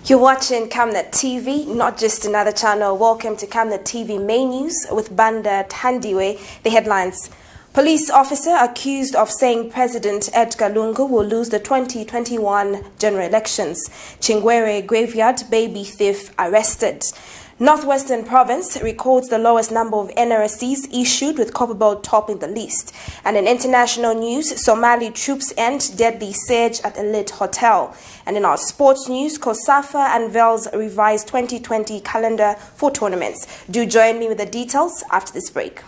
You're watching Camnet TV, not just another channel. Welcome to Camnet TV main news with Banda Tandiwe. The headlines. Police officer accused of saying President Edgar Lungu will lose the 2021 general elections. Chingwere graveyard baby thief arrested. Northwestern Province records the lowest number of NRSCs issued, with Copperbelt topping the list. And in international news, Somali troops end deadly siege at elite hotel. And in our sports news, COSAFA unveils a revised 2020 calendar for tournaments. Do join me with the details after this break.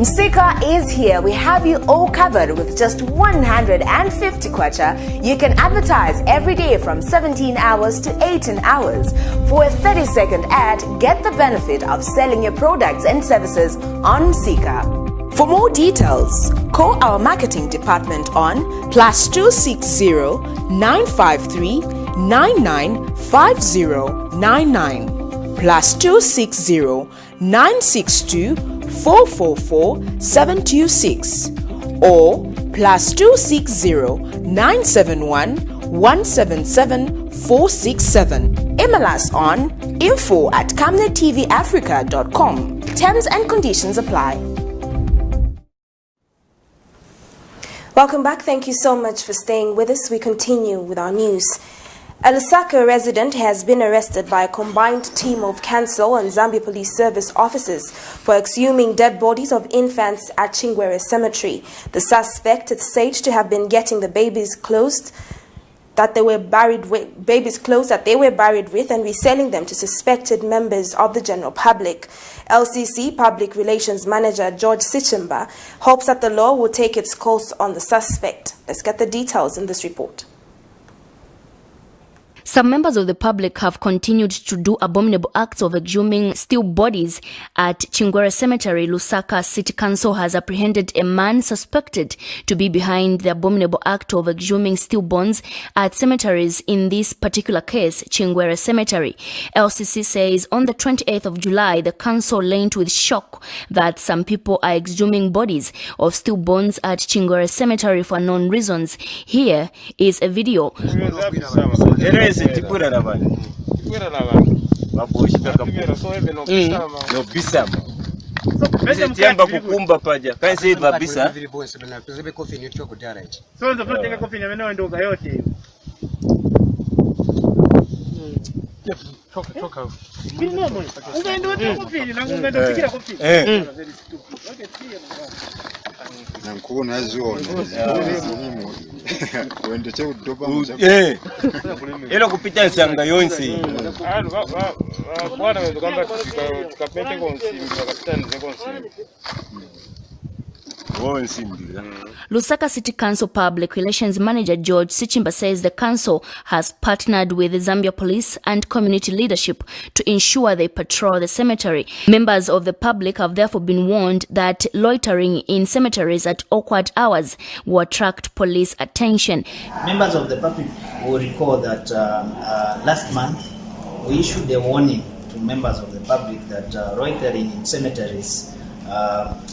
Msika is here. We have you all covered with just 150 kwacha. You can advertise every day from 17 hours to 18 hours. For a 30-second ad, get the benefit of selling your products and services on Msika. For more details, call our marketing department on +260 953 995099 +260 962 444-726 or +260 971 177 467. Email us on info@camnettvafrica.com. Terms and conditions apply. Welcome back. Thank you so much for staying with us. We continue with our news. A Lusaka resident has been arrested by a combined team of Council and Zambia Police Service officers for exhuming dead bodies of infants at Chingwere Cemetery. The suspect is said to have been getting the babies' clothes that they were buried with, and reselling them to suspected members of the general public. LCC Public Relations Manager George Sichimba hopes that the law will take its course on the suspect. Let's get the details in this report. Some members of the public have continued to do abominable acts of exhuming still bodies at Chingwere Cemetery. Lusaka City Council has apprehended a man suspected to be behind the abominable act of exhuming stillborns at cemeteries. In this particular case, Chingwere Cemetery. LCC says on the 28th of July, the council learned with shock that some people are exhuming bodies of stillborns at Chingwere Cemetery for known reasons. Here is a video. Ela kupita nsanga yonse. Lusaka City Council Public Relations Manager George Sichimba says the council has partnered with the Zambia Police and community leadership to ensure they patrol the cemetery. Members of the public have therefore been warned that loitering in cemeteries at awkward hours will attract police attention. Members of the public will recall that last month we issued a warning to members of the public that loitering in cemeteries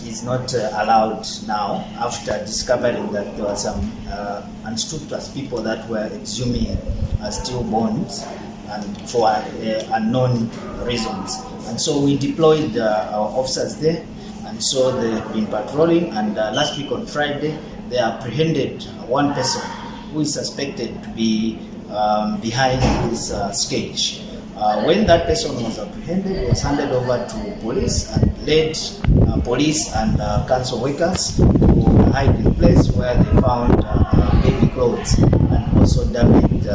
is not allowed now, after discovering that there were some unscrupulous people that were exhuming stillborns and for unknown reasons. And so we deployed our officers there, and so they've been patrolling, and last week on Friday they apprehended one person who is suspected to be behind this sketch. When that person was apprehended, it was handed over to police and led police and council workers to a hiding place where they found baby clothes and also damaged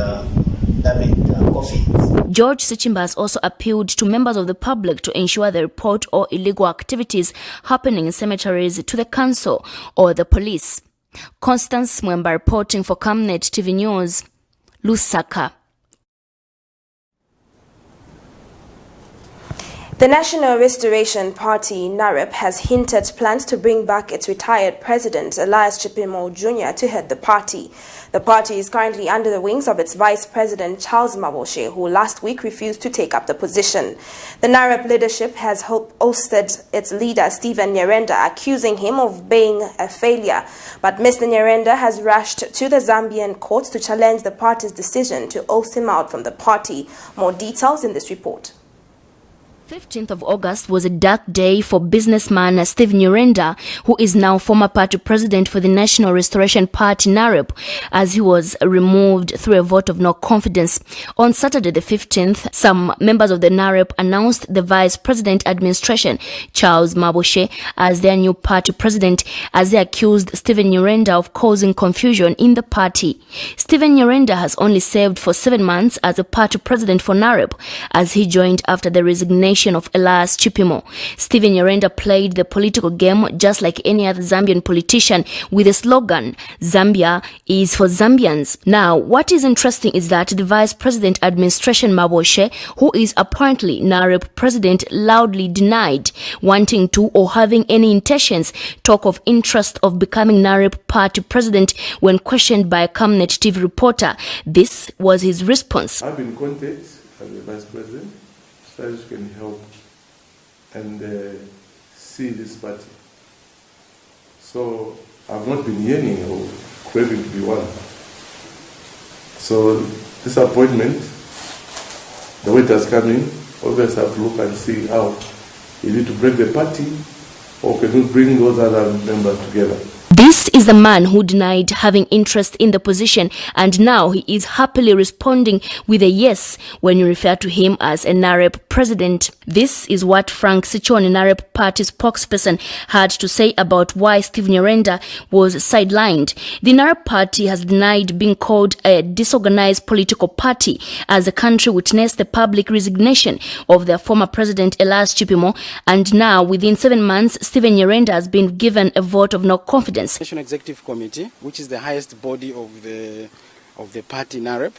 coffins. George Sichimba has also appealed to members of the public to ensure they report all illegal activities happening in cemeteries to the council or the police. Constance Mwemba reporting for Camnet TV News, Lusaka. The National Restoration Party, NAREP, has hinted plans to bring back its retired president, Elias Chipimo Jr., to head the party. The party is currently under the wings of its vice president, Charles Maboshe, who last week refused to take up the position. The NAREP leadership has ousted its leader, Stephen Nyirenda, accusing him of being a failure. But Mr. Nyirenda has rushed to the Zambian courts to challenge the party's decision to oust him out from the party. More details in this report. 15th of August was a dark day for businessman Steve Nyirenda, who is now former party president for the National Restoration Party, NAREP, as he was removed through a vote of no confidence. On Saturday the 15th, some members of the NAREP announced the vice president administration, Charles Maboshe, as their new party president, as they accused Stephen Nyirenda of causing confusion in the party. Stephen Nyirenda has only served for 7 months as a party president for NAREP, as he joined after the resignation of Elias Chipimo. Stephen Nyirenda played the political game just like any other Zambian politician with the slogan, "Zambia is for Zambians." Now, what is interesting is that the Vice President Administration Maboshe, who is apparently NAREP president, loudly denied wanting to or having any intentions, talk of interest of becoming NAREP party president when questioned by a Camnet TV reporter. This was his response. I've been contacted as the Vice President. That can help and see this party. So I've not been yearning or craving to be one. So this appointment, the way it has come in, always have to look and see how you need to break the party or can you bring those other members together. This is the man who denied having interest in the position, and now he is happily responding with a yes when you refer to him as a NAREP president. This is what Frank Sichoni, NAREP party spokesperson, had to say about why Steve Nyirenda was sidelined. The NAREP party has denied being called a disorganized political party as the country witnessed the public resignation of their former president Elias Chipimo, and now within 7 months Stephen Nyirenda has been given a vote of no confidence. National Executive Committee, which is the highest body of the party NAREP,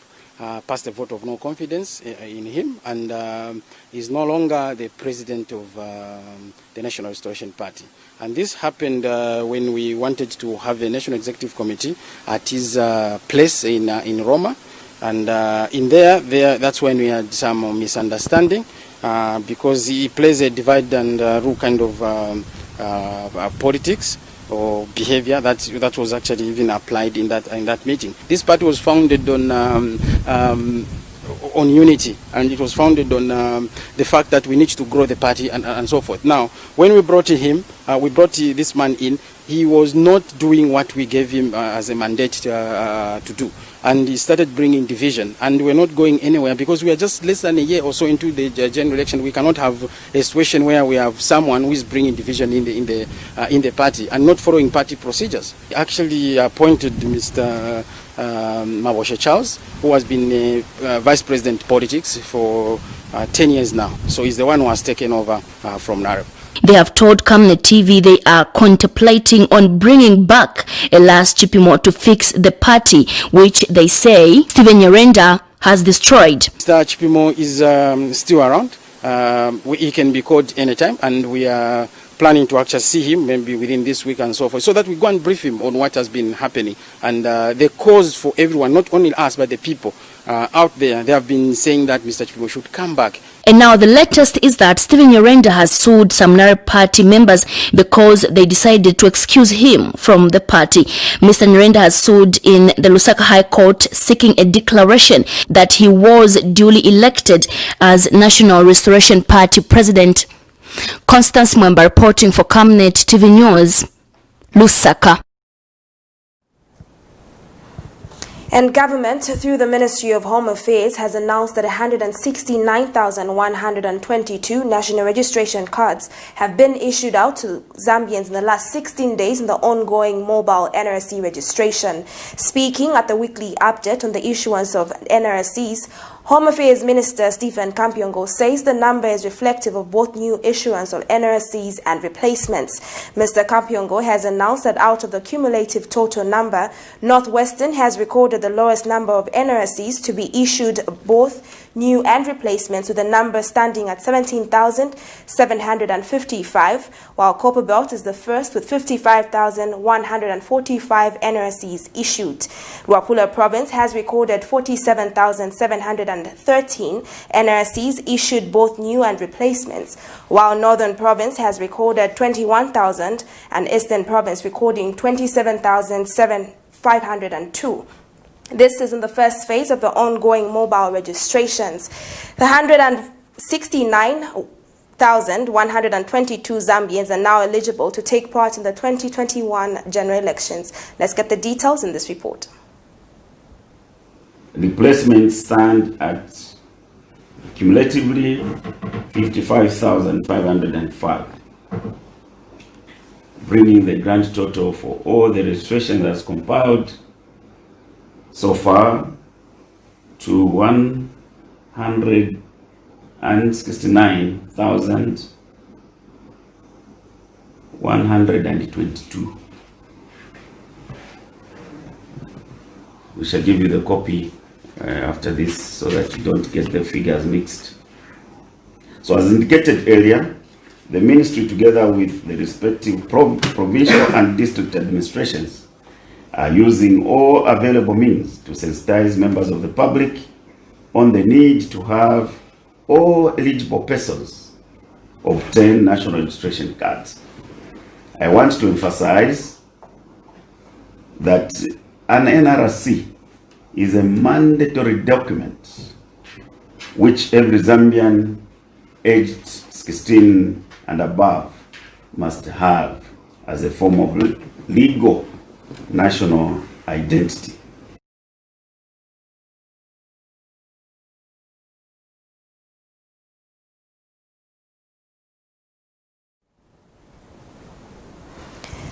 passed a vote of no confidence in him, and is no longer the president of the National Restoration Party. And this happened when we wanted to have a National Executive Committee at his place in Roma, and in there that's when we had some misunderstanding because he plays a divide and rule kind of politics or behavior that was actually even applied in that meeting. This party was founded on unity, and it was founded on the fact that we need to grow the party and so forth. Now, when we brought him, we brought this man in. He was not doing what we gave him as a mandate to do, and he started bringing division, and we're not going anywhere because we are just less than a year or so into the general election. We cannot have a situation where we have someone who is bringing division in the party and not following party procedures. He actually appointed Mr. Maboshe Charles, who has been Vice President Politics for 10 years now. So he's the one who has taken over from NAREP. They have told Camnet TV they are contemplating on bringing back Elias Chipimo to fix the party, which they say Stephen Nyirenda has destroyed. Mr. Chipimo is still around. He can be called anytime, and we are planning to actually see him maybe within this week and so forth, so that we go and brief him on what has been happening. And the cause for everyone, not only us, but the people out there, they have been saying that Mr. Chipimo should come back. And now the latest is that Stephen Nyirenda has sued some NAREP party members because they decided to excuse him from the party. Mr. Nyirenda has sued in the Lusaka High Court seeking a declaration that he was duly elected as National Restoration Party president. Constance Mwemba reporting for Camnet TV News, Lusaka. And government, through the Ministry of Home Affairs, has announced that 169,122 national registration cards have been issued out to Zambians in the last 16 days in the ongoing mobile NRC registration. Speaking at the weekly update on the issuance of NRCs, Home Affairs Minister Stephen Kampiongo says the number is reflective of both new issuance of NRCs and replacements. Mr. Kampiongo has announced that out of the cumulative total number, Northwestern has recorded the lowest number of NRCs to be issued both new and replacements, with the number standing at 17,755, while Copperbelt is the first with 55,145 NRCs issued. Luapula Province has recorded 47,713 NRCs issued, both new and replacements, while Northern Province has recorded 21,000 and Eastern Province recording 27,502. This is in the first phase of the ongoing mobile registrations. The 169,122 Zambians are now eligible to take part in the 2021 general elections. Let's get the details in this report. Replacements stand at cumulatively 55,505, bringing the grand total for all the registrations that's compiled so far to 169,122. We shall give you the copy after this so that you don't get the figures mixed. So as indicated earlier, the ministry, together with the respective provincial and district administrations, are using all available means to sensitize members of the public on the need to have all eligible persons obtain national registration cards. I want to emphasize that an NRC is a mandatory document which every Zambian aged 16 and above must have as a form of legal national identity.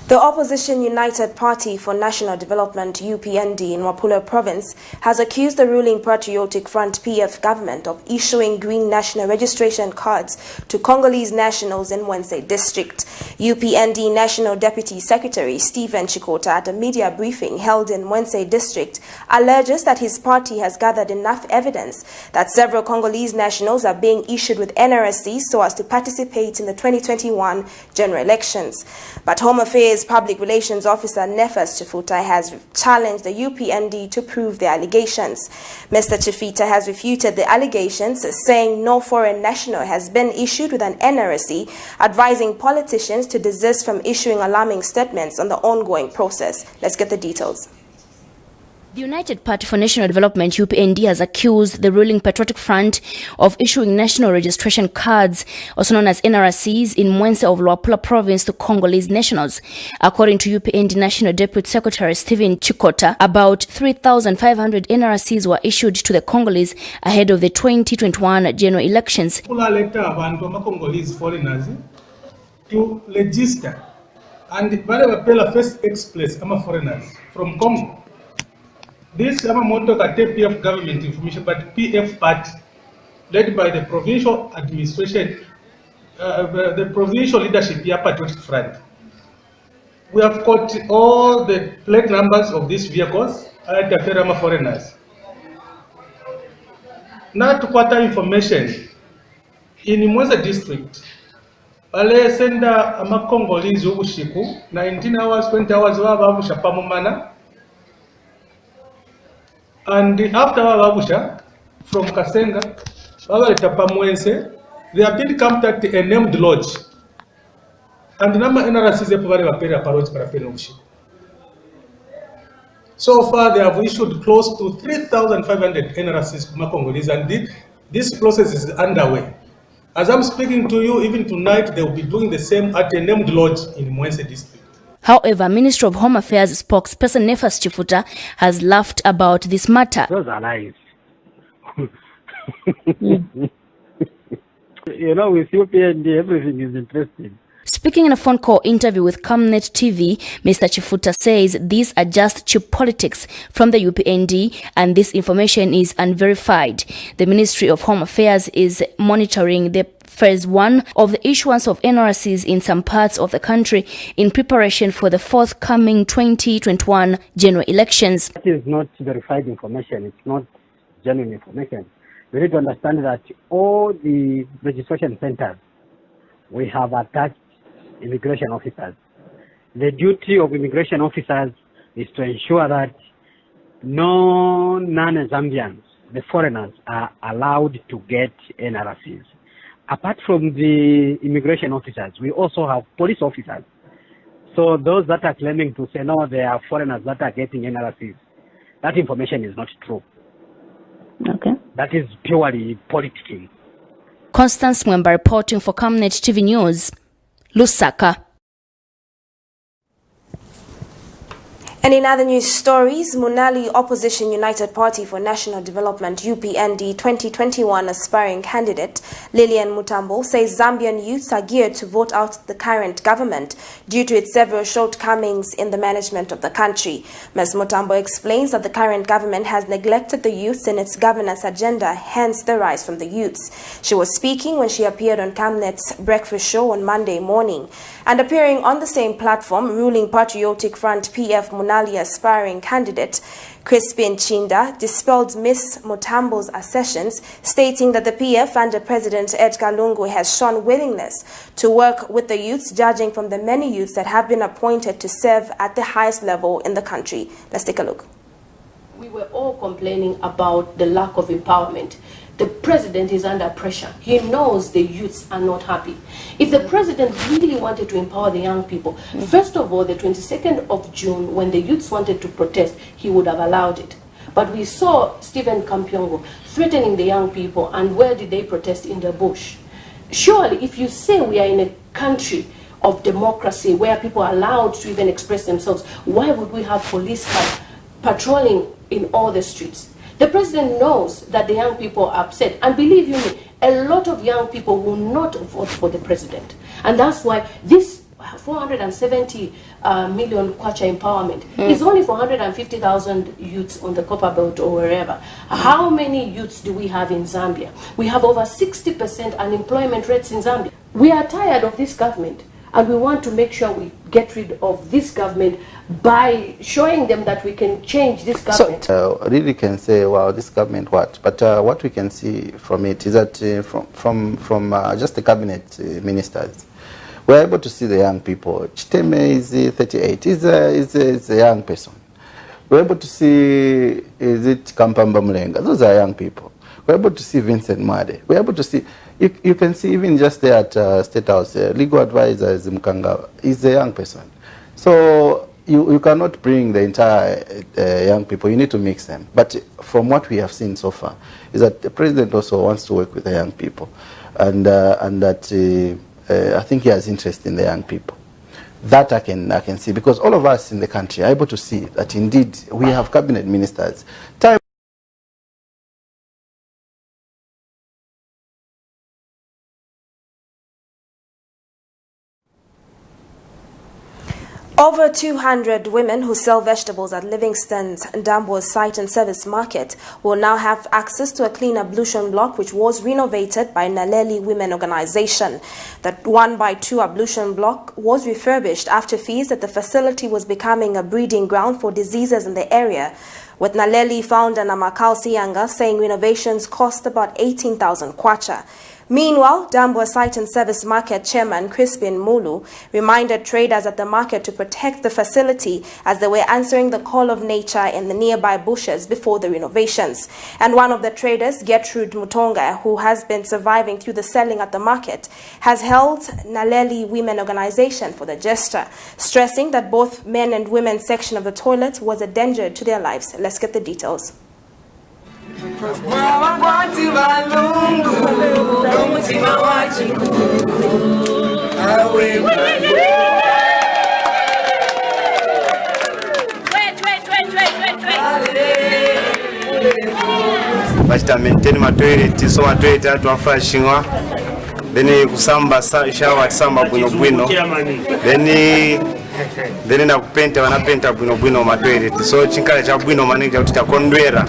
The Opposition United Party for National Development (UPND) in Luapula Province has accused the ruling Patriotic Front (PF) government of issuing green national registration cards to Congolese nationals in Mwense district. UPND National Deputy Secretary Stephen Chikota, at a media briefing held in Mwense district, alleges that his party has gathered enough evidence that several Congolese nationals are being issued with NRCs so as to participate in the 2021 general elections. But Home Affairs Public Relations Officer Nefas Chifuta has challenged the UPND to prove the allegations. Mr. Chifita has refuted the allegations, saying no foreign national has been issued with an NRC, advising politicians to desist from issuing alarming statements on the ongoing process. Let's get the details. The United Party for National Development (UPND) has accused the ruling Patriotic Front of issuing national registration cards, also known as NRCs, in Mwense of Luapula Province to Congolese nationals. According to UPND National Deputy Secretary Stephen Chikota, about 3,500 NRCs were issued to the Congolese ahead of the 2021 general elections. Congolese foreigners to register, and first express foreigners from Congo. This Yamamoto PF government information, but PF party led by the provincial administration, the provincial leadership here, Patriotic Front. We have got all the plate numbers of these vehicles at the Ferama foreigners. Now to quarter information in Mwense district, Bale senda ama Congolese ubushiku 19 hours, 20 hours wababusha pamumana. And after Babusha, from Kasenga, they have been camped at a named lodge. And the number NRC is so far, they have issued close to 3,500 NRCs to Congolese, and this process is underway. As I'm speaking to you, even tonight, they will be doing the same at a named lodge in Mwense district. However, Minister of Home Affairs spokesperson Nefas Chifuta has laughed about this matter. Those are lies. You know, with UPND, everything is interesting. Speaking in a phone call interview with Camnet Tv, Mr. Chifuta says these are just cheap politics from the UPND and this information is unverified. The Ministry of Home Affairs is monitoring the phase 1 of the issuance of NRCs in some parts of the country in preparation for the forthcoming 2021 general elections. That is not verified information. It's not genuine information. we need to understand that all the registration centers, we have attached immigration officers. The duty of immigration officers is to ensure that no non-Zambians, the foreigners, are allowed to get NRCs. Apart from the immigration officers, we also have police officers. So those that are claiming to say, no, they are foreigners that are getting NRCs, that information is not true. Okay. That is purely politicking. Constance Mwemba reporting for Camnet TV News, Lusaka. And in other news stories, Munali Opposition United Party for National Development UPND 2021 aspiring candidate Lillian Mutambo says Zambian youths are geared to vote out the current government due to its several shortcomings in the management of the country. Ms. Mutambo explains that the current government has neglected the youths in its governance agenda, hence the rise from the youths. She was speaking when she appeared on Camnet's breakfast show on Monday morning. And appearing on the same platform, ruling Patriotic Front PF Munali aspiring candidate Crispin Chinda dispelled Ms. Mutambo's assertions, stating that the PF under President Edgar Lungu has shown willingness to work with the youths, judging from the many youths that have been appointed to serve at the highest level in the country. Let's take a look. We were all complaining about the lack of empowerment. The president is under pressure. He knows the youths are not happy. If the president really wanted to empower the young people, first of all, the 22nd of June, when the youths wanted to protest, he would have allowed it. But we saw Stephen Kampiongo threatening the young people, and where did they protest? In the bush. Surely, if you say we are in a country of democracy where people are allowed to even express themselves, why would we have police cars patrolling in all the streets? The president knows that the young people are upset. And believe you me, a lot of young people will not vote for the president. And that's why this 470 million kwacha empowerment is only for 150,000 youths on the Copper Belt or wherever. How many youths do we have in Zambia? We have over 60% unemployment rates in Zambia. We are tired of this government. And we want to make sure we get rid of this government by showing them that we can change this government. So really can say, well, this government what? But what we can see from it is that from just the cabinet ministers, we're able to see the young people. Chiteme is 38, is a young person. We're able to see, is it Kampamba Mlenga? Those are young people. We're able to see Vincent Made. We're able to see, you can see even just there at State House, legal advisor is Mkanga, is a young person. So you cannot bring the entire young people, you need to mix them. But from what we have seen so far, is that the president also wants to work with the young people. And that I think he has interest in the young people. That I can see, because all of us in the country are able to see that indeed we have cabinet ministers. Over 200 women who sell vegetables at Livingston's Ndambwa site and service market will now have access to a clean ablution block which was renovated by Naleli Women Organization. That 1x2 ablution block was refurbished after fears that the facility was becoming a breeding ground for diseases in the area, with Naleli founder Namakal Siyanga saying renovations cost about 18,000 kwacha. Meanwhile, Ndambwa Site and Service Market Chairman Crispin Mulu reminded traders at the market to protect the facility as they were answering the call of nature in the nearby bushes before the renovations. And one of the traders, Gertrude Mutonga, who has been surviving through the selling at the market, has held Naleli Women Organization for the gesture, stressing that both men and women section of the toilet was a danger to their lives. Let's get the details. Bachita maintain my toilet, so my toilet to afashingwa. Then kusamba shower samba bwino. Then na kupenta wanapenta bwino my toilet. So chinkala cha bwino maningi kuti takondwera.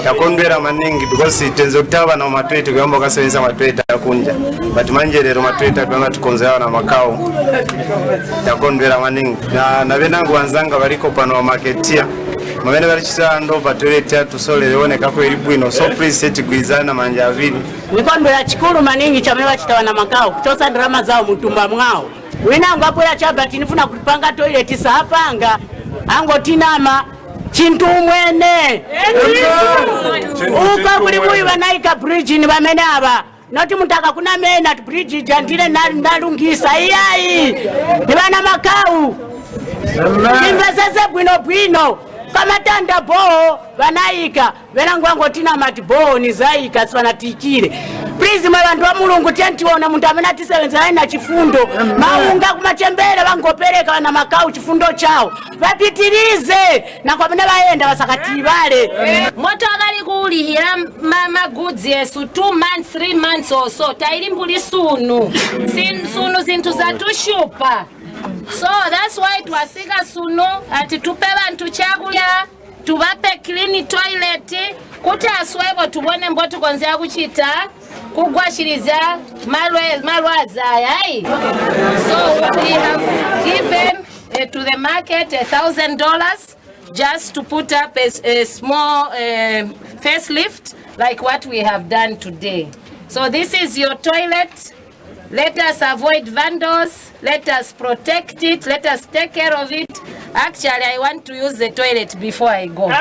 Takondwera maningi because tenzo kutaba na matwete kuyamba kasenza matwete akunja. But manje lero matwete twanga tukonzewa na makao. Takondwera maningi. Na benangu wanzanga baliko pano wa marketia. mamene bali chisando pa toilet yatu sole leoneka ko eri bwino so please set gwizana manja avili nikondwera chikulu maningi chameva chitawana makao kutosa drama zao mutumba mwao wina ngapwera chaba tinifuna kupanga toilet sapanga angotinama chintu mwene uko kuli kuyi banaika bridge ni bamene aba noti mutaka kuna mena bridge jandile nalungisa iyai ni bana makau imvesese bwino kama tanda bo banaika venangwango tina matibo ni zaika sivanatikire please mwe vantu wa mulungu tentiona muntu amene atisevenza na chifundo maunga kumachembere vangopereka vana makau chifundo chao vapitirize na kwa mene vaenda vasakativale moto akali kuulihira magudzi yesu 2 months 3 months or so taili mbuli sunu zinthu zatushupa. So that's why twasika sunu ati tupe bantu chakulya tubape clean toilet kuti aswebo tubone mbotu konzea kuchita kugwashiriza malwaza ai. So we have given to the market $1,000 just to put up a small facelift like what we have done today. So this is your toilet. Let us avoid vandals. Let us protect it. Let us take care of it. Actually, I want to use the toilet before I go.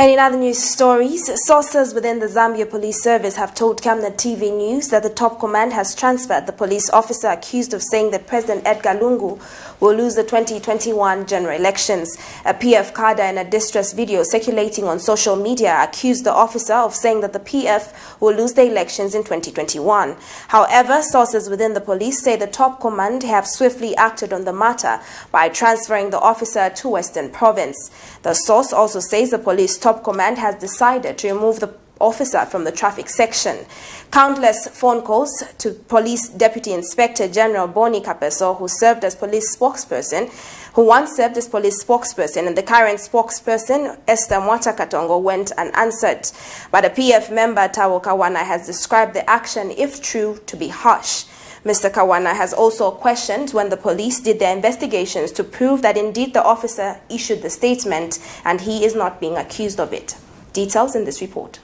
And in other news stories, sources within the Zambia Police Service have told Camnet TV News that the top command has transferred the police officer accused of saying that President Edgar Lungu will lose the 2021 general elections. A PF cadre in a distress video circulating on social media accused the officer of saying that the PF will lose the elections in 2021. However, sources within the police say the top command have swiftly acted on the matter by transferring the officer to Western Province. The source also says the police top command has decided to remove the officer from the traffic section. Countless phone calls to Police Deputy Inspector General Boni Kapeso, who once served as police spokesperson, and the current spokesperson, Esther Mwata Katongo, went unanswered. But a PF member, Tawo Kawana, has described the action, if true, to be harsh. Mr. Kawana has also questioned when the police did their investigations to prove that indeed the officer issued the statement and he is not being accused of it. Details in this report.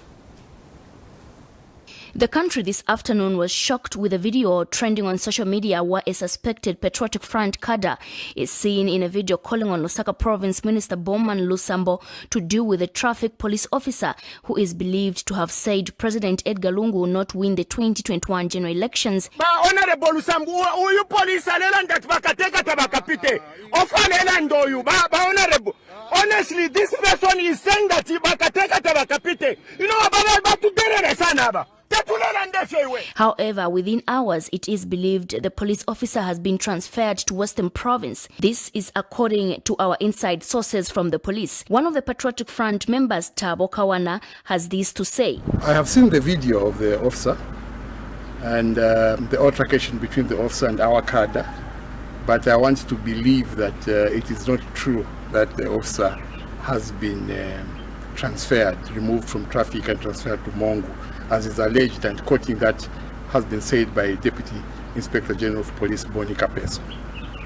The country this afternoon was shocked with a video trending on social media where a suspected Patriotic Front cadre is seen in a video calling on Lusaka Province Minister Bowman Lusambo to deal with a traffic police officer who is believed to have said President Edgar Lungu will not win the 2021 general elections. Honorable Lusambo, uyu police alela bakateka tabakapite. Ofanela ndoyu ba honorable. Honestly, this person is saying that bakateka tabakapite. You know about to dere sana ba. However, within hours, it is believed the police officer has been transferred to Western Province. This is according to our inside sources from the police. One of the Patriotic Front members, Tabo Kawana, has this to say. I have seen the video of the officer and the altercation between the officer and our cadre, but I want to believe that it is not true that the officer has been removed from traffic and transferred to Mongo, as is alleged, and quoting that has been said by Deputy Inspector General of Police Boni Kapeso.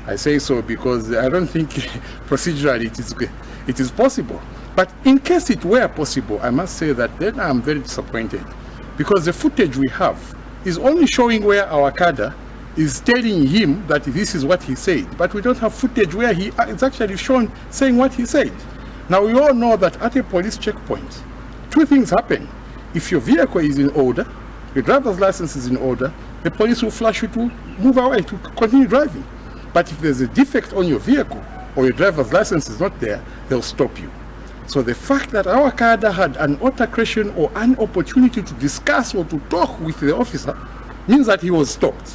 I say so because I don't think procedurally it is possible. But in case it were possible, I must say that then I'm very disappointed, because the footage we have is only showing where our cadre is telling him that this is what he said, but we don't have footage where he is actually shown saying what he said. Now we all know that at a police checkpoint, two things happen. If your vehicle is in order, your driver's license is in order, the police will flash you to move away, to continue driving. But if there's a defect on your vehicle or your driver's license is not there, they'll stop you. So the fact that our cadre had an altercation or an opportunity to discuss or to talk with the officer means that he was stopped.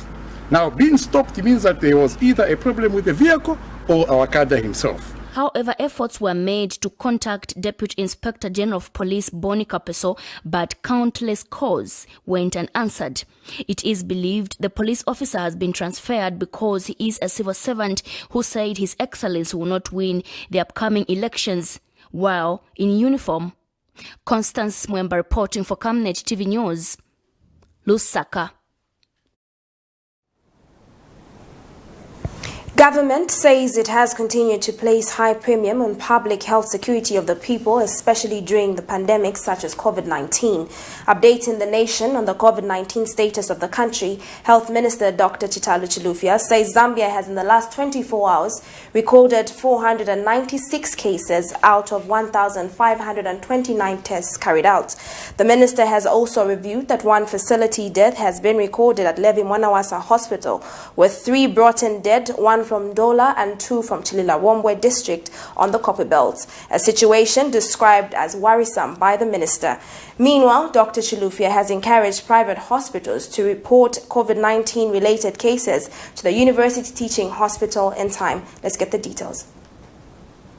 Now, being stopped means that there was either a problem with the vehicle or our cadre himself. However, efforts were made to contact Deputy Inspector General of Police Boni Kapeso, but countless calls went unanswered. It is believed the police officer has been transferred because he is a civil servant who said His Excellency will not win the upcoming elections while in uniform. Constance Mwemba reporting for Camnet TV News, Lusaka. Government says it has continued to place high premium on public health security of the people, especially during the pandemic such as COVID-19. Updating the nation on the COVID-19 status of the country, Health Minister Dr. Chitalu Chilufya says Zambia has in the last 24 hours recorded 496 cases out of 1,529 tests carried out. The minister has also reviewed that one facility death has been recorded at Levi Mwanawasa Hospital, with 3 brought in dead, 1 from Dola and 2 from Chilila Wombwe district on the Copper Belt, a situation described as worrisome by the minister. Meanwhile, Dr. Chilufya has encouraged private hospitals to report COVID-19 related cases to the University Teaching Hospital in time. Let's get the details.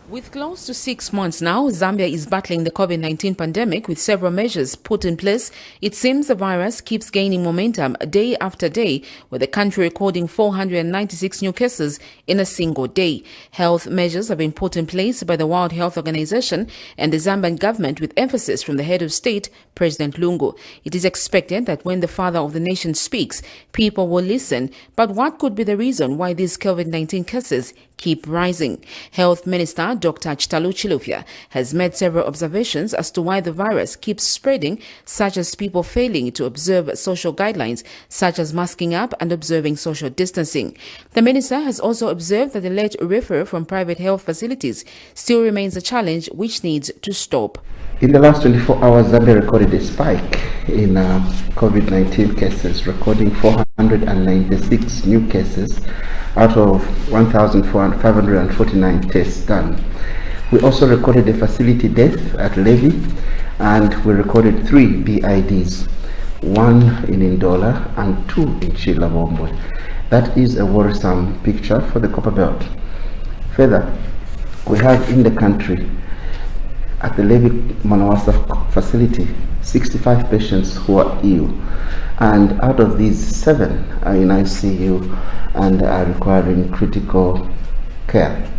With close to 6 months now, Zambia is battling the COVID-19 pandemic with several measures put in place. It seems the virus keeps gaining momentum day after day, with the country recording 496 new cases in a single day. Health measures have been put in place by the World Health Organization and the Zambian government, with emphasis from the head of state, President Lungu. It is expected that when the father of the nation speaks, people will listen. But what could be the reason why these COVID-19 cases keep rising? Health Minister Dr. Chitalu Chilufya has made several observations as to why the virus keeps spreading, such as people failing to observe social guidelines such as masking up and observing social distancing. The minister has also observed that the late referral from private health facilities still remains a challenge which needs to stop. In the last 24 hours, Zambia recorded a spike in COVID-19 cases, recording 496 new cases out of 1,549 tests done. We also recorded a facility death at Levi, and we recorded 3 BIDs, 1 in Ndola and 2 in Chilabombwe. That is a worrisome picture for the Copper Belt. Further, we have in the country, at the Levi Mwanawasa facility, 65 patients who are ill, and out of these 7 are in ICU and are requiring critical care.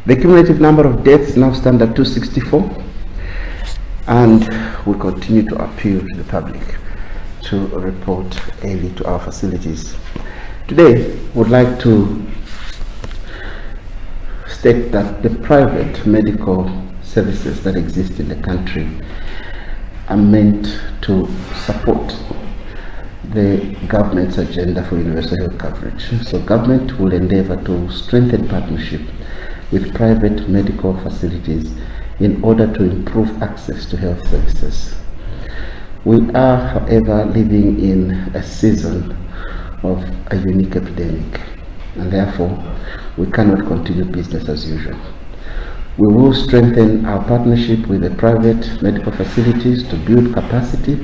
The cumulative number of deaths now stand at 264, and we continue to appeal to the public to report early to our facilities. Today, we would like to state that the private medical services that exist in the country are meant to support the government's agenda for universal health coverage. So government will endeavor to strengthen partnership with private medical facilities in order to improve access to health services. We are, however, living in a season of a unique epidemic, and therefore we cannot continue business as usual. We will strengthen our partnership with the private medical facilities to build capacity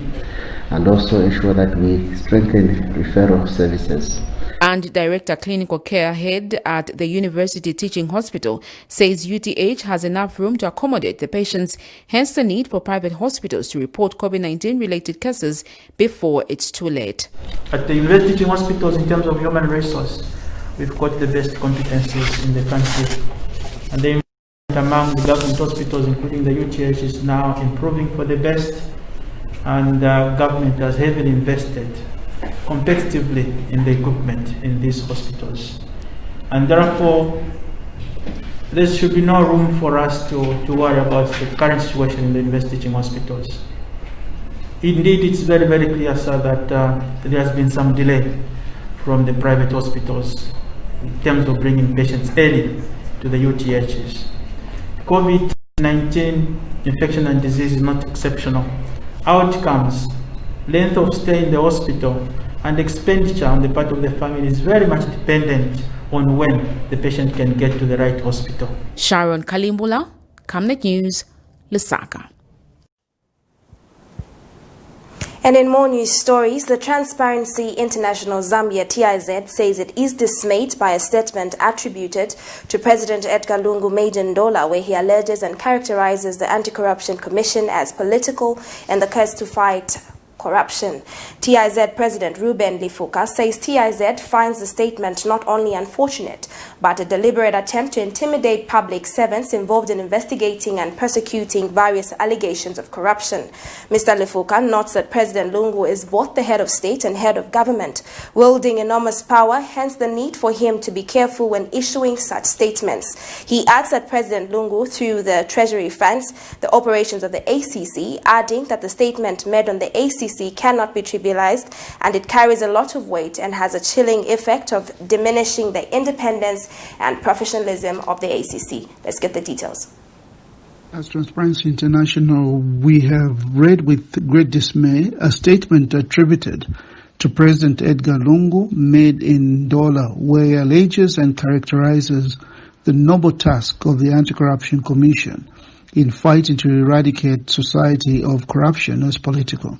and also ensure that we strengthen referral services. And Director Clinical Care Head at the University Teaching Hospital says UTH has enough room to accommodate the patients, hence the need for private hospitals to report COVID-19 related cases before it's too late. At the University Teaching Hospitals, in terms of human resource, we've got the best competencies in the country. And the among the government hospitals, including the UTH, is now improving for the best, and government has heavily invested competitively in the equipment in these hospitals. And therefore, there should be no room for us to worry about the current situation in the University Teaching Hospitals. Indeed, it's very, very clear, sir, that there has been some delay from the private hospitals in terms of bringing patients early to the UTHs. COVID-19 infection and disease is not exceptional. Outcomes, length of stay in the hospital, and expenditure on the part of the family is very much dependent on when the patient can get to the right hospital. Sharon Kalimbula, Camnet News, Lusaka. And in more news stories, the Transparency International Zambia TIZ says it is dismayed by a statement attributed to President Edgar Lungu made in Ndola, where he alleges and characterizes the Anti-Corruption Commission as political and the quest to fight corruption. TIZ President Ruben Lifuka says TIZ finds the statement not only unfortunate, but a deliberate attempt to intimidate public servants involved in investigating and prosecuting various allegations of corruption. Mr. Lifuka notes that President Lungu is both the head of state and head of government, wielding enormous power, hence the need for him to be careful when issuing such statements. He adds that President Lungu, through the Treasury, funds the operations of the ACC, adding that the statement made on the ACC cannot be trivialized and it carries a lot of weight and has a chilling effect of diminishing the independence and professionalism of the ACC. Let's get the details. As Transparency International, we have read with great dismay a statement attributed to President Edgar Lungu made in Dola, where he alleges and characterizes the noble task of the Anti-Corruption Commission in fighting to eradicate society of corruption as political.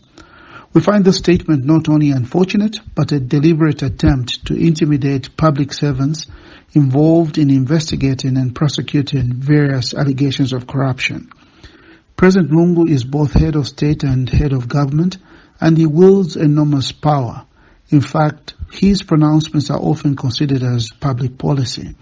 We find the statement not only unfortunate, but a deliberate attempt to intimidate public servants involved in investigating and prosecuting various allegations of corruption. President Lungu is both head of state and head of government, and he wields enormous power. In fact, his pronouncements are often considered as public policy.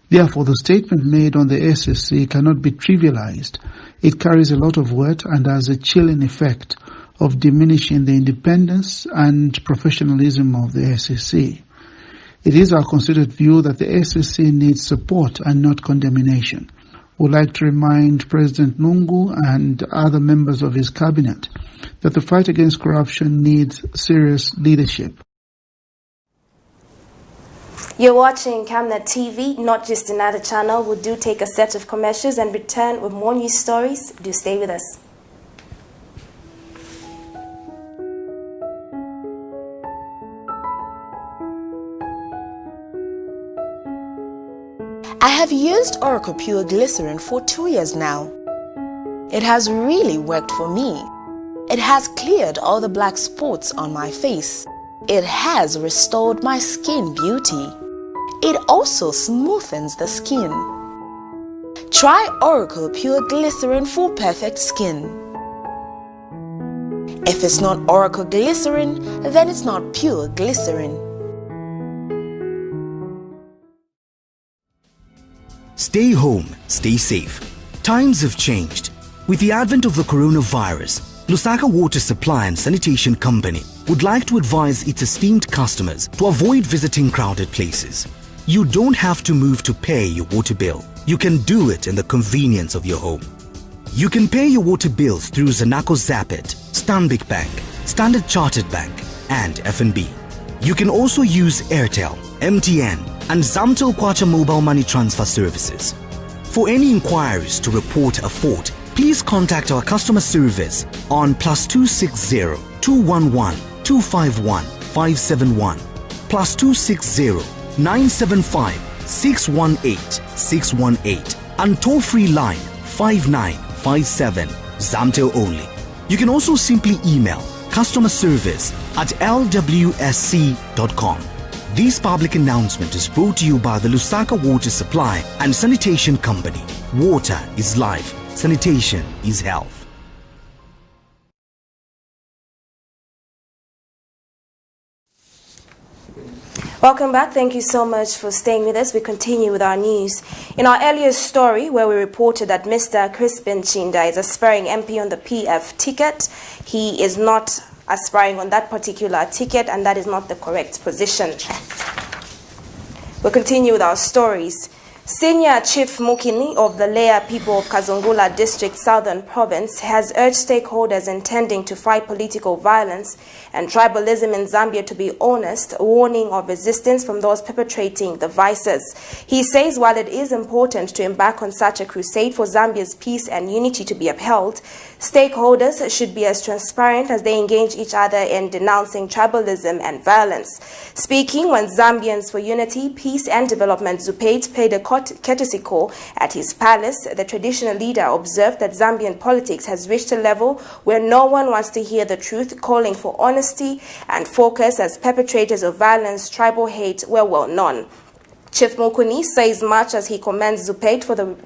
Therefore, the statement made on the SSC cannot be trivialized. It carries a lot of weight and has a chilling effect of diminishing the independence and professionalism of the SSC. It is our considered view that the SSC needs support and not condemnation. We'd like to remind President Lungu and other members of his cabinet that the fight against corruption needs serious leadership. You're watching Camnet TV, not just another channel. We'll do take a set of commercials and return with more news stories. Do stay with us. I have used Oracle Pure Glycerin for 2 years now. It has really worked for me. It has cleared all the black spots on my face. It has restored my skin beauty. It also smoothens the skin. Try Oracle Pure Glycerin for perfect skin. If it's not Oracle Glycerin, then it's not Pure Glycerin. Stay home, stay safe. Times have changed. With the advent of the coronavirus, Lusaka Water Supply and Sanitation Company would like to advise its esteemed customers to avoid visiting crowded places. You don't have to move to pay your water bill. You can do it in the convenience of your home. You can pay your water bills through Zanaco Zapit, Stanbic Bank, Standard Chartered Bank, and FNB. You can also use Airtel, MTN, and Zamtel Kwacha mobile money transfer services. For any inquiries to report a fault, please contact our customer service on +260 211 251 571, +260 975 618 618, and toll-free line 5957, Zamtel only. You can also simply email customerservice@lwsc.com. This public announcement is brought to you by the Lusaka Water Supply and Sanitation Company. Water is life. Sanitation is health. Welcome back. Thank you so much for staying with us. We continue with our news. In our earlier story, where we reported that Mr. Crispin Chinda is aspiring MP on the PF ticket, he is not aspiring on that particular ticket, and that is not the correct position. We'll continue with our stories. Senior Chief Mukini of the Leya people of Kazungula District, Southern Province, has urged stakeholders intending to fight political violence and tribalism in Zambia to be honest, warning of resistance from those perpetrating the vices. He says while it is important to embark on such a crusade for Zambia's peace and unity to be upheld, stakeholders should be as transparent as they engage each other in denouncing tribalism and violence. Speaking when Zambians for Unity, Peace and Development Zupate paid a courtesy call at his palace, the traditional leader observed that Zambian politics has reached a level where no one wants to hear the truth, calling for honesty and focus as perpetrators of violence, tribal hate were well known. Chief Mukuni says much as he commends Zupate for the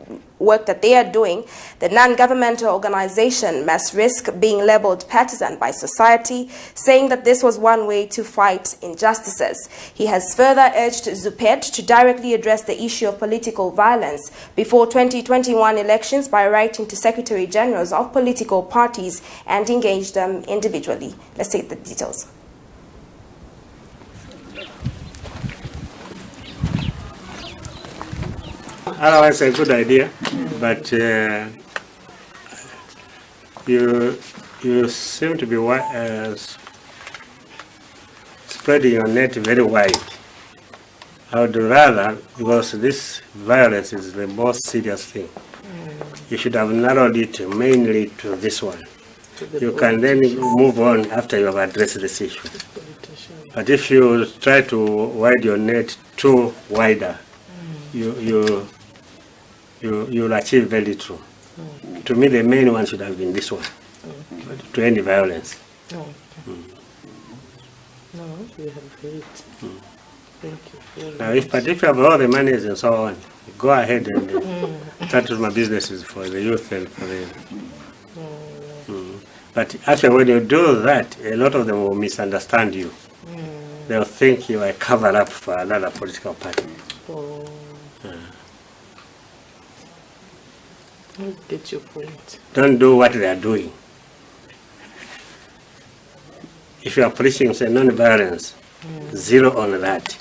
work that they are doing, the non-governmental organization must risk being labeled partisan by society, saying that this was one way to fight injustices. He has further urged ZUPED to directly address the issue of political violence before 2021 elections by writing to Secretary Generals of political parties and engage them individually. Let's take the details. Otherwise, a good idea, but you seem to be spreading your net very wide. I would rather, because this violence is the most serious thing, you should have narrowed it mainly to this one. You can then move on after you have addressed this issue. But if you try to widen your net too wider, you'll achieve very little. To me, the main one should have been this one, to end violence. No, we have great. Thank you. Now, but if you have all the monies and so on, go ahead and start with my businesses for the youth and for the. But actually, when you do that, a lot of them will misunderstand you. They'll think you are a cover-up for another political party. I get your point. Don't do what they are doing. If you are preaching, say, non-violence, zero on that.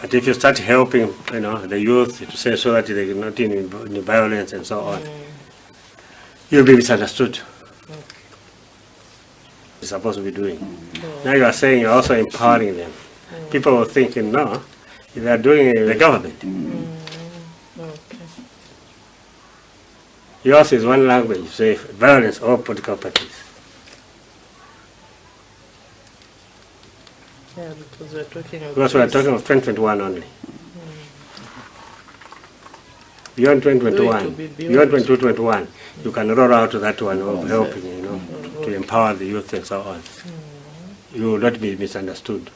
But if you start helping, the youth to say so that they are not in violence and so on, you'll be misunderstood. You're supposed to be doing. Now you are saying you're also empowering them. People will think, no, they are doing it the government. Yours is one language, say violence or political parties. Yeah, because we're talking of 2021 only. Beyond 2021, beyond 2021, you can roll out that one of helping, to empower the youth and so on. You will not be misunderstood.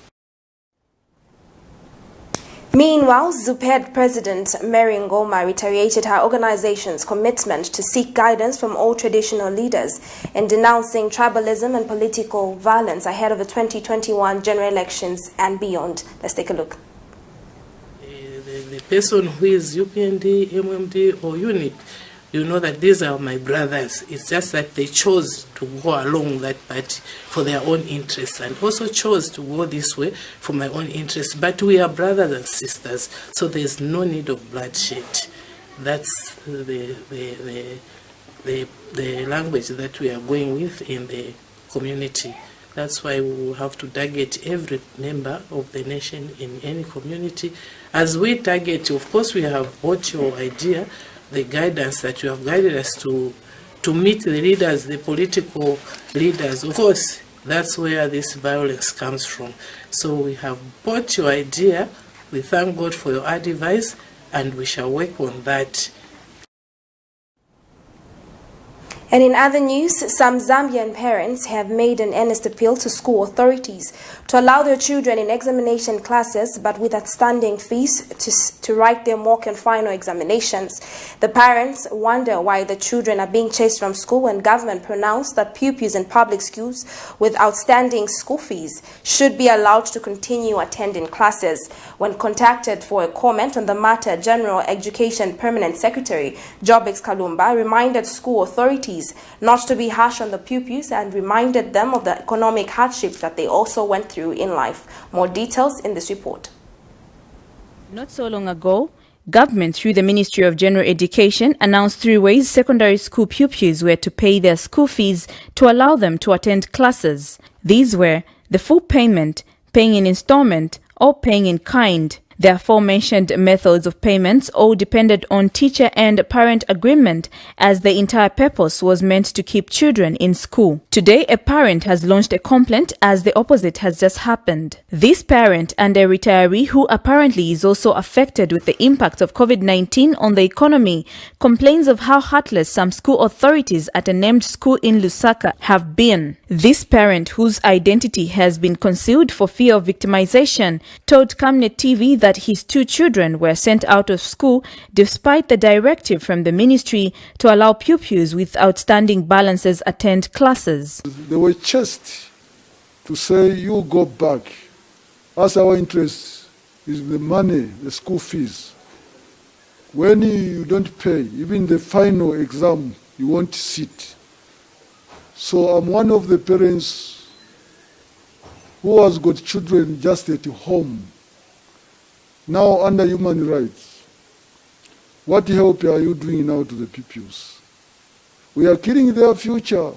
Meanwhile, ZUPED President Mary Ngoma reiterated her organization's commitment to seek guidance from all traditional leaders in denouncing tribalism and political violence ahead of the 2021 general elections and beyond. Let's take a look. The person who is UPND, MMD or UNIT, you know that these are my brothers. It's just that they chose to go along that party for their own interests and also chose to go this way for my own interests. But we are brothers and sisters, so there's no need of bloodshed. That's the language that we are going with in the community. That's why we will have to target every member of the nation in any community. As we target, of course, we have bought your idea, the guidance that you have guided us to meet the leaders, the political leaders. Of course, that's where this violence comes from. So we have bought your idea. We thank God for your advice, and we shall work on that. And in other news, some Zambian parents have made an earnest appeal to school authorities to allow their children in examination classes but with outstanding fees to write their mock and final examinations. The parents wonder why the children are being chased from school when government pronounced that pupils in public schools with outstanding school fees should be allowed to continue attending classes. When contacted for a comment on the matter, General Education Permanent Secretary Jobix Kalumba reminded school authorities not to be harsh on the pupils and reminded them of the economic hardships that they also went through in life. More details in this report. Not so long ago, government through the Ministry of General Education announced 3 ways secondary school pupils were to pay their school fees to allow them to attend classes. These were the full payment, paying in installment, or paying in kind. The aforementioned methods of payments all depended on teacher and parent agreement, as the entire purpose was meant to keep children in school. Today, a parent has launched a complaint as the opposite has just happened. This parent and a retiree who apparently is also affected with the impact of COVID-19 on the economy complains of how heartless some school authorities at a named school in Lusaka have been. This parent, whose identity has been concealed for fear of victimization, told Camnet TV that his 2 children were sent out of school despite the directive from the ministry to allow pupils with outstanding balances attend classes. They were chased to say, you go back. As our interest is the money, the school fees. When you don't pay, even the final exam, you won't sit. So I'm one of the parents who has got children just at home, now under human rights. What help are you doing now to the pupils? We are killing their future.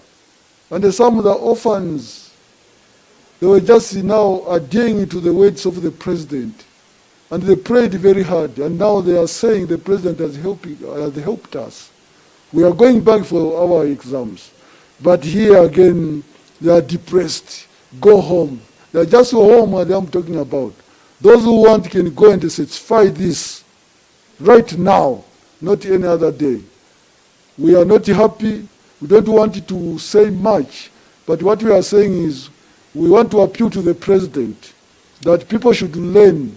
And some of the orphans, they were just now adhering to the words of the president. And they prayed very hard. And now they are saying the president has helped us. We are going back for our exams. But here again, they are depressed. Go home. They are just home that I'm talking about. Those who want can go and satisfy this right now, not any other day. We are not happy. We don't want to say much. But what we are saying is we want to appeal to the president that people should learn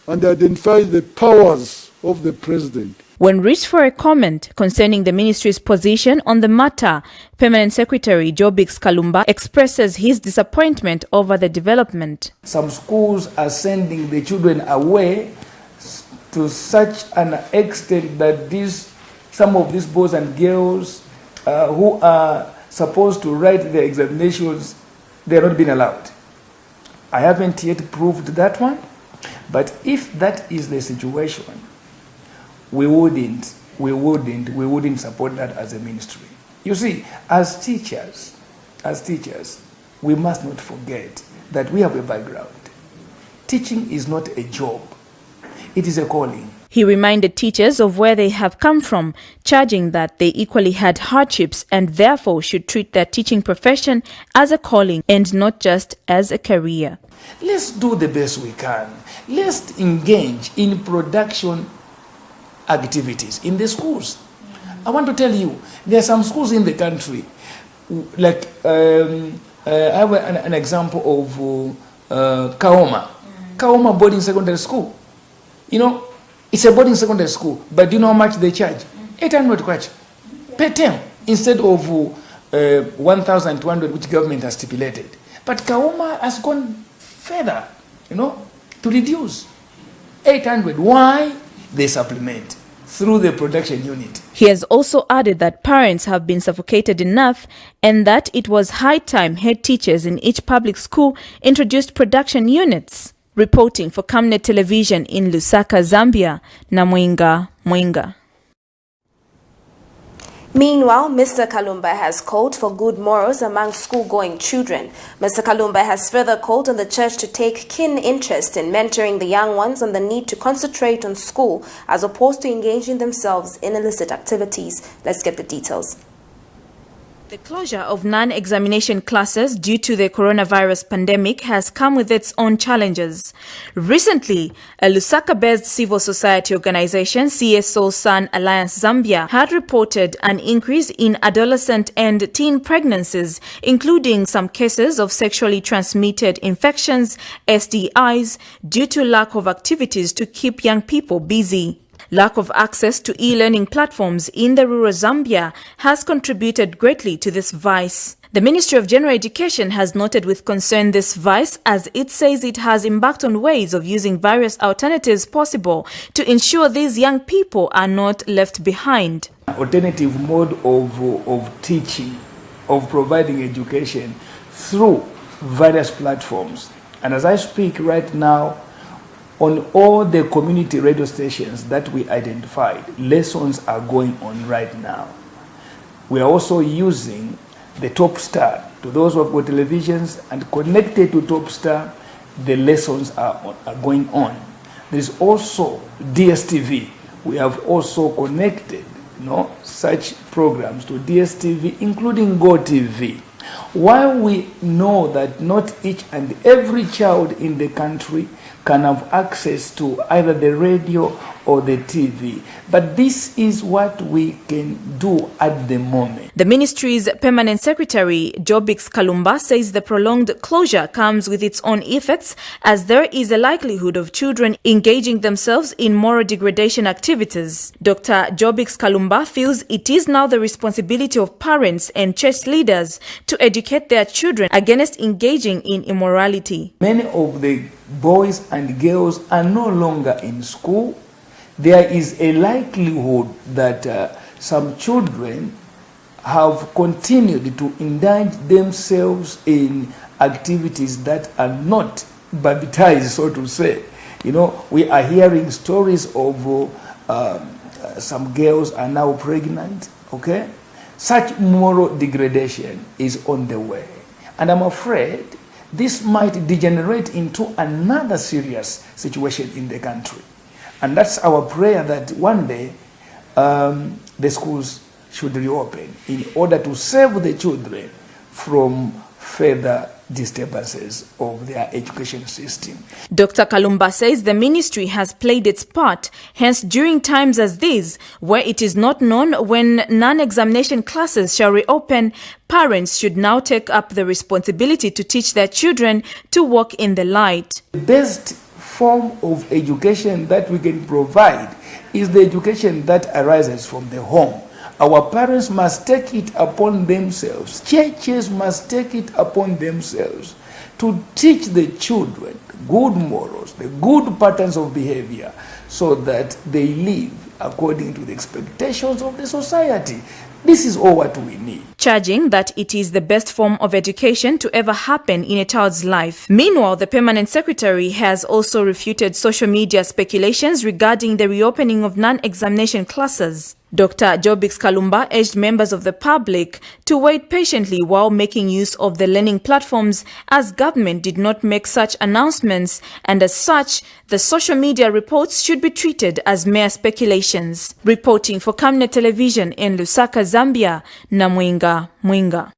and identify the powers of the president. When reached for a comment concerning the ministry's position on the matter, Permanent Secretary Jobix Kalumba expresses his disappointment over the development. Some schools are sending the children away to such an extent that some of these boys and girls who are supposed to write their examinations, they are not being allowed. I haven't yet proved that one, but if that is the situation, we wouldn't support that as a ministry. You see, as teachers, we must not forget that we have a background. Teaching is not a job. It is a calling. He reminded teachers of where they have come from, charging that they equally had hardships and therefore should treat their teaching profession as a calling and not just as a career. Let's do the best we can. Let's engage in production activities in the schools. I want to tell you, there are some schools in the country, like I have an example of Kaoma Boarding Secondary School. You know, it's a boarding secondary school, but do you know how much they charge? 800 kwacha per term instead of 1,200 which government has stipulated. But Kaoma has gone further, to reduce 800. Why? They supplement through the production unit. He has also added that parents have been suffocated enough and that it was high time head teachers in each public school introduced production units. Reporting for Camnet Television in Lusaka, Zambia, Mwinga. Meanwhile, Mr. Kalumba has called for good morals among school-going children. Mr. Kalumba has further called on the church to take keen interest in mentoring the young ones on the need to concentrate on school as opposed to engaging themselves in illicit activities. Let's get the details. The closure of non-examination classes due to the coronavirus pandemic has come with its own challenges. Recently, a Lusaka-based civil society organization, CSO Sun Alliance Zambia, had reported an increase in adolescent and teen pregnancies, including some cases of sexually transmitted infections, STIs, due to lack of activities to keep young people busy. Lack of access to e-learning platforms in the rural Zambia has contributed greatly to this vice. The Ministry of General Education has noted with concern this vice as it says it has embarked on ways of using various alternatives possible to ensure these young people are not left behind. Alternative mode of teaching, of providing education through various platforms. And as I speak right now, on all the community radio stations that we identified, lessons are going on right now. We are also using the Top Star. To those who have got televisions and connected to Top Star, the lessons are going on. There is also DSTV. We have also connected such programs to DSTV, including GoTV. While we know that not each and every child in the country can have access to either the radio or the TV. But this is what we can do at the moment. The ministry's permanent secretary, Jobix Kalumba, says the prolonged closure comes with its own effects, as there is a likelihood of children engaging themselves in moral degradation activities. Dr. Jobix Kalumba feels it is now the responsibility of parents and church leaders to educate their children against engaging in immorality. Many of the boys and girls are no longer in school. There is a likelihood that some children have continued to indulge themselves in activities that are not baptized, so to say. You know, we are hearing stories of some girls are now pregnant, okay? Such moral degradation is on the way. And I'm afraid this might degenerate into another serious situation in the country. And that's our prayer, that one day the schools should reopen in order to save the children from further disturbances of their education system. Dr. Kalumba says the ministry has played its part, hence during times as these, where it is not known when non-examination classes shall reopen, parents should now take up the responsibility to teach their children to walk in the light. The best form of education that we can provide is the education that arises from the home. Our parents must take it upon themselves. Churches must take it upon themselves to teach the children good morals, the good patterns of behavior, so that they live according to the expectations of the society. This is all what we need. Charging that it is the best form of education to ever happen in a child's life. Meanwhile, the permanent secretary has also refuted social media speculations regarding the reopening of non-examination classes. Dr. Jobix Kalumba urged members of the public to wait patiently while making use of the learning platforms, as government did not make such announcements, and as such, the social media reports should be treated as mere speculations. Reporting for Camnet Television in Lusaka, Zambia, Namwinga Mwinga.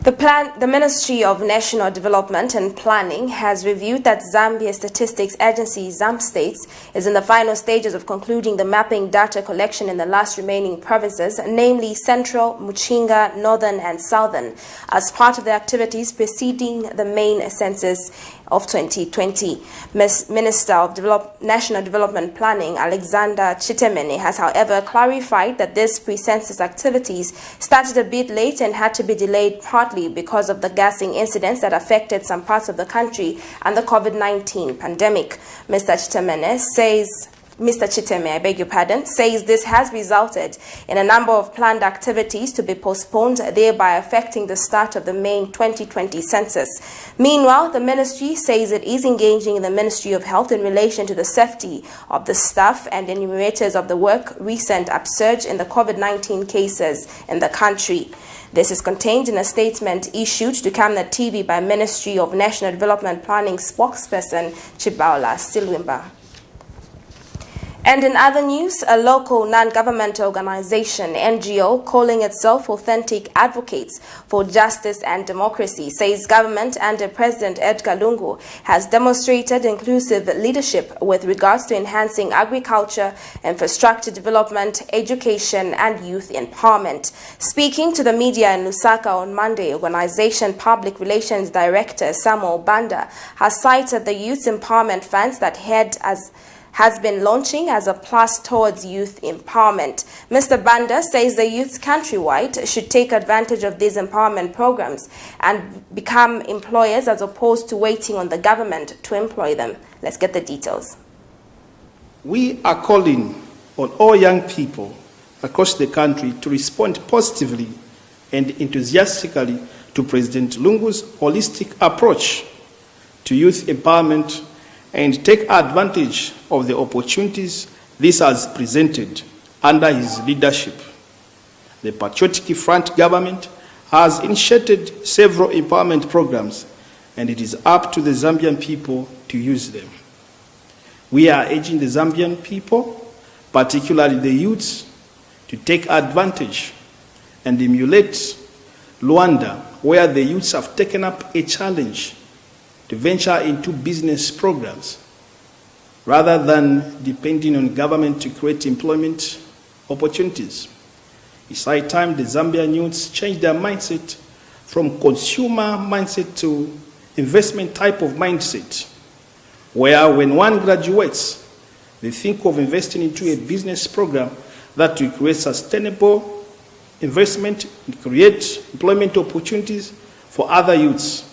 The Ministry of National Development and Planning has reviewed that Zambia Statistics Agency ZAMStates is in the final stages of concluding the mapping data collection in the last remaining provinces, namely Central, Muchinga, Northern and Southern, as part of the activities preceding the main census of 2020. Minister of National Development Planning, Alexander Chitemene, has however clarified that these pre-census activities started a bit late and had to be delayed partly because of the gassing incidents that affected some parts of the country and the COVID-19 pandemic. Mr. Chitemene, says this has resulted in a number of planned activities to be postponed, thereby affecting the start of the main 2020 census. Meanwhile, the ministry says it is engaging in the Ministry of Health in relation to the safety of the staff and enumerators of the recent upsurge in the COVID-19 cases in the country. This is contained in a statement issued to Camnet TV by Ministry of National Development Planning spokesperson Chibaula Silwimba. And in other news, a local non-governmental organization, NGO, calling itself Authentic Advocates for Justice and Democracy, says government under President Edgar Lungu has demonstrated inclusive leadership with regards to enhancing agriculture, infrastructure development, education, and youth empowerment. Speaking to the media in Lusaka on Monday, organization Public Relations Director Samuel Banda has cited the Youth Empowerment Funds that has been launching as a plus towards youth empowerment. Mr. Banda says the youths countrywide should take advantage of these empowerment programs and become employers as opposed to waiting on the government to employ them. Let's get the details. We are calling on all young people across the country to respond positively and enthusiastically to President Lungu's holistic approach to youth empowerment and take advantage of the opportunities this has presented under his leadership. The Patriotic Front government has initiated several empowerment programs, and it is up to the Zambian people to use them. We are urging the Zambian people, particularly the youths, to take advantage and emulate Luanda, where the youths have taken up a challenge to venture into business programs rather than depending on government to create employment opportunities. It's high time the Zambian youths change their mindset from consumer mindset to investment type of mindset, where when one graduates, they think of investing into a business program that will create sustainable investment and create employment opportunities for other youths.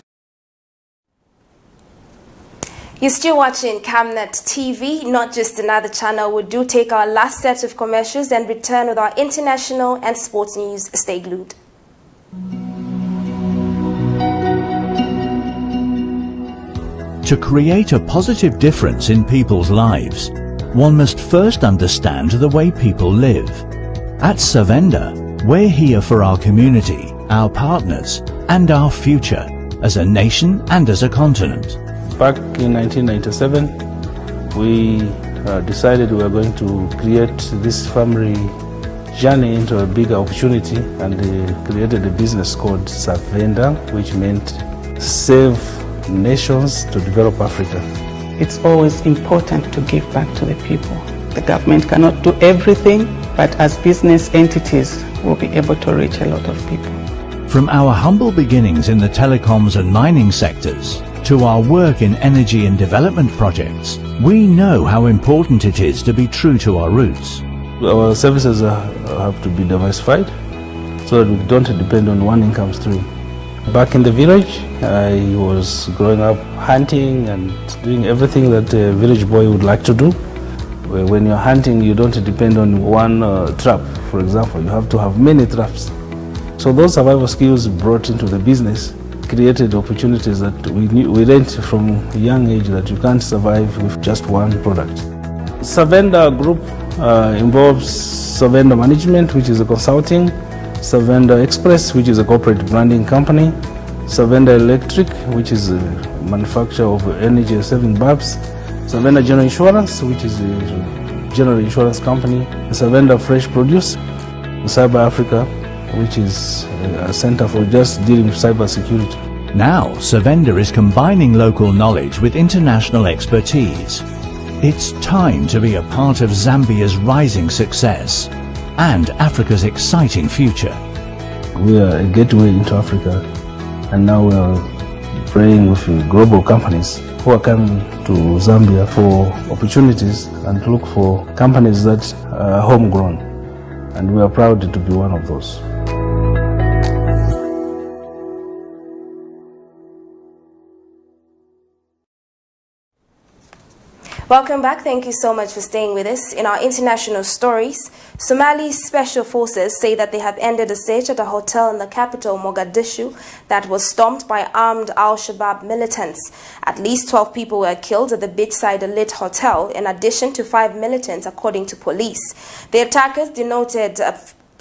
You're still watching Camnet TV, not just another channel. We do take our last set of commercials and return with our international and sports news. Stay glued. To create a positive difference in people's lives, one must first understand the way people live. At Savenda, we're here for our community, our partners, and our future, as a nation and as a continent. Back in 1997, we decided we were going to create this family journey into a bigger opportunity, and created a business called Savenda, which meant Save Nations to Develop Africa. It's always important to give back to the people. The government cannot do everything, but as business entities, we'll be able to reach a lot of people. From our humble beginnings in the telecoms and mining sectors, to our work in energy and development projects, we know how important it is to be true to our roots. Our services have to be diversified so that we don't depend on one income stream. Back in the village, I was growing up hunting and doing everything that a village boy would like to do. When you're hunting, you don't depend on one trap, for example. You have to have many traps. So those survival skills brought into the business created opportunities that we learned from a young age that you can't survive with just one product. Savenda Group involves Savenda Management, which is a consulting, Savenda Express, which is a corporate branding company, Savenda Electric, which is a manufacturer of energy-saving bulbs, Savenda General Insurance, which is a general insurance company, Savenda Fresh Produce, Cyber Africa, which is a center for just dealing with cyber security. Now, Savenda is combining local knowledge with international expertise. It's time to be a part of Zambia's rising success and Africa's exciting future. We are a gateway into Africa, and now we are praying with global companies who are coming to Zambia for opportunities and to look for companies that are homegrown, and we are proud to be one of those. Welcome back. Thank you so much for staying with us. In our international stories, Somali's special forces say that they have ended a siege at a hotel in the capital, Mogadishu, that was stormed by armed Al-Shabaab militants. At least 12 people were killed at the beachside elite hotel, in addition to 5 militants, according to police. The attackers detonated a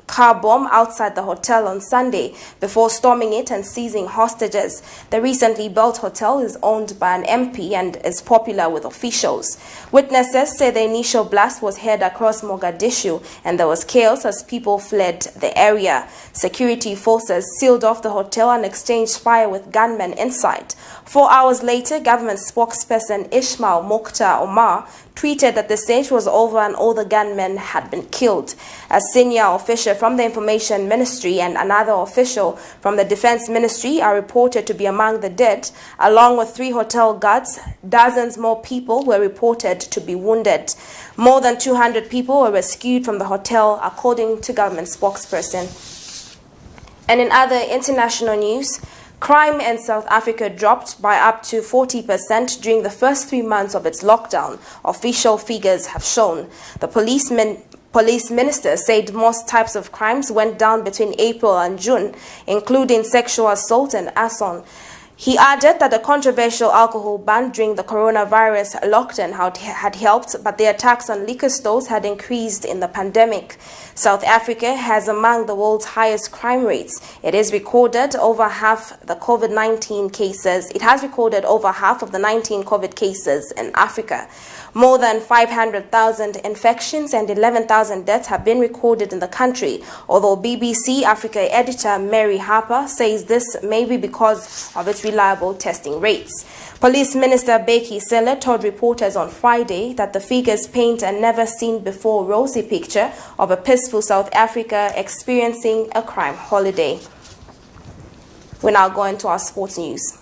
car bomb outside the hotel on Sunday before storming it and seizing hostages. The recently built hotel is owned by an MP and is popular with officials. Witnesses say the initial blast was heard across Mogadishu and there was chaos as people fled the area. Security forces sealed off the hotel and exchanged fire with gunmen inside. 4 hours later, government spokesperson Ismail Mokhtar Omar tweeted that the siege was over and all the gunmen had been killed. A senior official from the Information Ministry and another official from the Defense Ministry are reported to be among the dead, along with 3 hotel guards. Dozens more people were reported to be wounded. More than 200 people were rescued from the hotel, according to government spokesperson. And in other international news, crime in South Africa dropped by up to 40% during the first 3 months of its lockdown, official figures have shown. The police minister said most types of crimes went down between April and June, including sexual assault and arson. He added that the controversial alcohol ban during the coronavirus lockdown had helped, but the attacks on liquor stores had increased in the pandemic. South Africa has among the world's highest crime rates. It has recorded over half the COVID-19 cases. It has recorded over half of the 19 COVID cases in Africa. More than 500,000 infections and 11,000 deaths have been recorded in the country, although BBC Africa editor Mary Harper says this may be because of its reliable testing rates. Police Minister Beki Cele told reporters on Friday that the figures paint a never-seen-before rosy picture of a peaceful South Africa experiencing a crime holiday. We're now going to our sports news.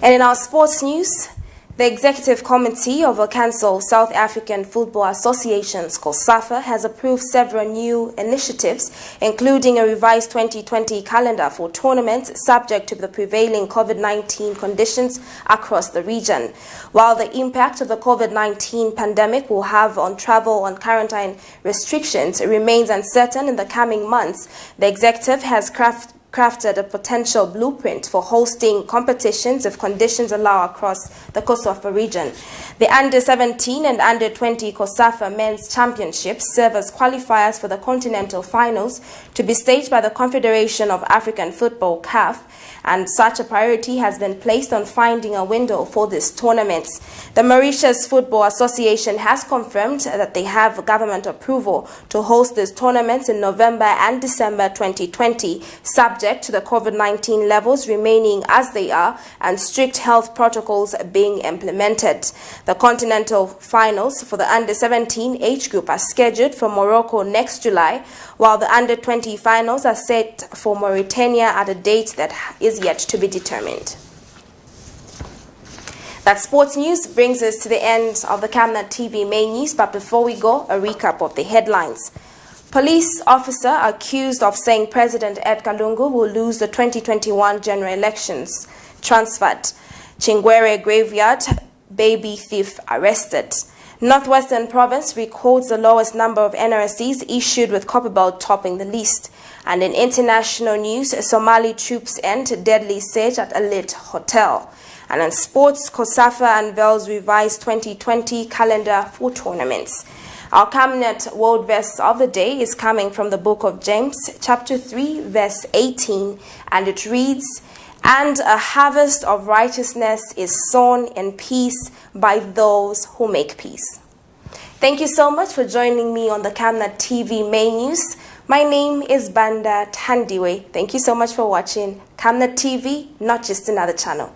And in our sports news, the Executive Committee of the Council of South African Football Associations, COSAFA, has approved several new initiatives, including a revised 2020 calendar for tournaments subject to the prevailing COVID-19 conditions across the region. While the impact of the COVID-19 pandemic will have on travel and quarantine restrictions remains uncertain in the coming months, the Executive has crafted a potential blueprint for hosting competitions if conditions allow across the COSAFA region. The Under-17 and Under-20 COSAFA Men's Championships serve as qualifiers for the continental finals to be staged by the Confederation of African Football, CAF, and such a priority has been placed on finding a window for these tournaments. The Mauritius Football Association has confirmed that they have government approval to host these tournaments in November and December 2020, subject to the COVID-19 levels remaining as they are and strict health protocols being implemented. The continental finals for the Under-17 age group are scheduled for Morocco next July, while the Under-20 finals are set for Mauritania at a date that is yet to be determined. That sports news brings us to the end of the Camnet TV main news, but before we go, a recap of the headlines. Police officer accused of saying President Edgar Lungu will lose the 2021 general elections transferred. Chingwere graveyard baby thief arrested. Northwestern Province records the lowest number of NRCs issued, with Copperbelt topping the list. And in international news, Somali troops end deadly siege at Elite Hotel. And in sports, COSAFA unveils revised 2020 calendar for tournaments. Our Camnet World Verse of the day is coming from the book of James, chapter 3, verse 18, and it reads, "And a harvest of righteousness is sown in peace by those who make peace." Thank you so much for joining me on the Camnet TV main news. My name is Banda Tandiwe. Thank you so much for watching Camnet TV, not just another channel.